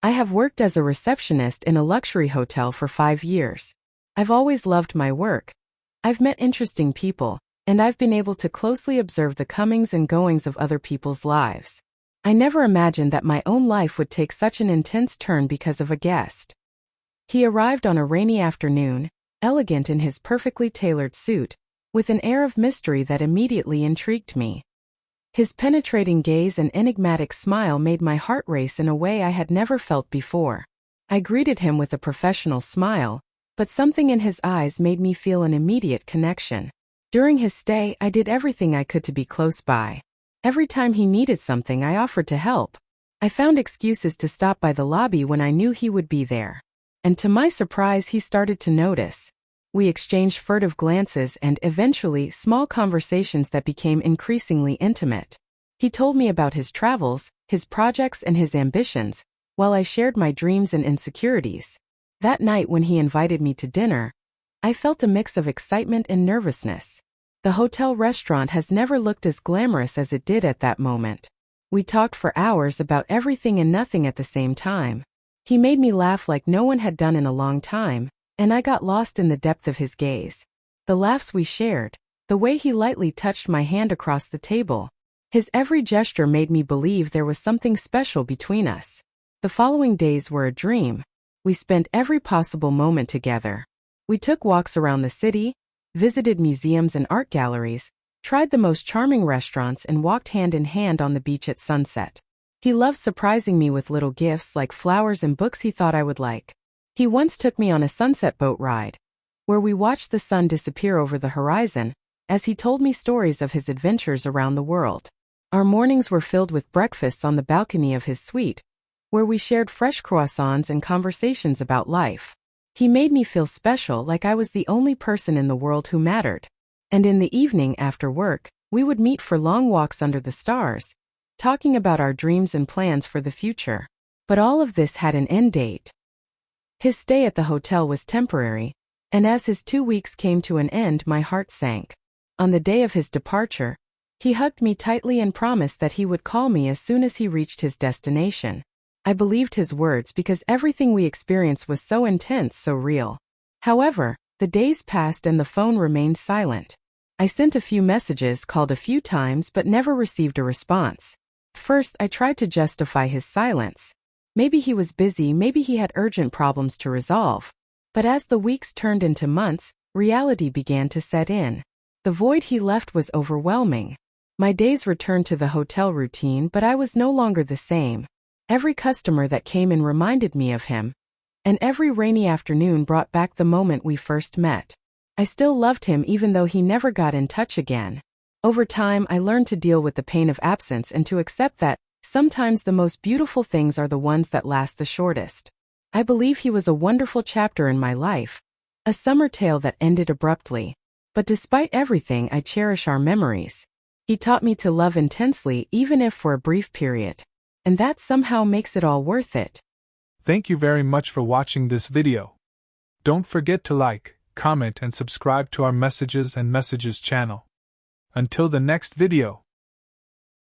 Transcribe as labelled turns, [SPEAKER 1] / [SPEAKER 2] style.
[SPEAKER 1] I have worked as a receptionist in a luxury hotel for 5 years. I've always loved my work. I've met interesting people, and I've been able to closely observe the comings and goings of other people's lives. I never imagined that my own life would take such an intense turn because of a guest. He arrived on a rainy afternoon, elegant in his perfectly tailored suit, with an air of mystery that immediately intrigued me. His penetrating gaze and enigmatic smile made my heart race in a way I had never felt before. I greeted him with a professional smile, but something in his eyes made me feel an immediate connection. During his stay, I did everything I could to be close by. Every time he needed something, I offered to help. I found excuses to stop by the lobby when I knew he would be there. And to my surprise, he started to notice. We exchanged furtive glances and, eventually, small conversations that became increasingly intimate. He told me about his travels, his projects, and his ambitions, while I shared my dreams and insecurities. That night when he invited me to dinner, I felt a mix of excitement and nervousness. The hotel restaurant has never looked as glamorous as it did at that moment. We talked for hours about everything and nothing at the same time. He made me laugh like no one had done in a long time, and I got lost in the depth of his gaze. The laughs we shared, the way he lightly touched my hand across the table. His every gesture made me believe there was something special between us. The following days were a dream. We spent every possible moment together. We took walks around the city, visited museums and art galleries, tried the most charming restaurants, and walked hand in hand on the beach at sunset. He loved surprising me with little gifts like flowers and books he thought I would like. He once took me on a sunset boat ride, where we watched the sun disappear over the horizon, as he told me stories of his adventures around the world. Our mornings were filled with breakfasts on the balcony of his suite, where we shared fresh croissants and conversations about life. He made me feel special, like I was the only person in the world who mattered. And in the evening after work, we would meet for long walks under the stars, talking about our dreams and plans for the future. But all of this had an end date. His stay at the hotel was temporary, and as his 2 weeks came to an end, my heart sank. On the day of his departure, he hugged me tightly and promised that he would call me as soon as he reached his destination. I believed his words because everything we experienced was so intense, so real. However, the days passed and the phone remained silent. I sent a few messages, called a few times, but never received a response. First, I tried to justify his silence. Maybe he was busy, maybe he had urgent problems to resolve. But as the weeks turned into months, reality began to set in. The void he left was overwhelming. My days returned to the hotel routine, but I was no longer the same. Every customer that came in reminded me of him, and every rainy afternoon brought back the moment we first met. I still loved him even though he never got in touch again. Over time, I learned to deal with the pain of absence and to accept that sometimes the most beautiful things are the ones that last the shortest. I believe he was a wonderful chapter in my life, a summer tale that ended abruptly. But despite everything, I cherish our memories. He taught me to love intensely, even if for a brief period. And that somehow makes it all worth it.
[SPEAKER 2] Thank you very much for watching this video. Don't forget to like, comment, and subscribe to our Messages and Messages channel. Until the next video.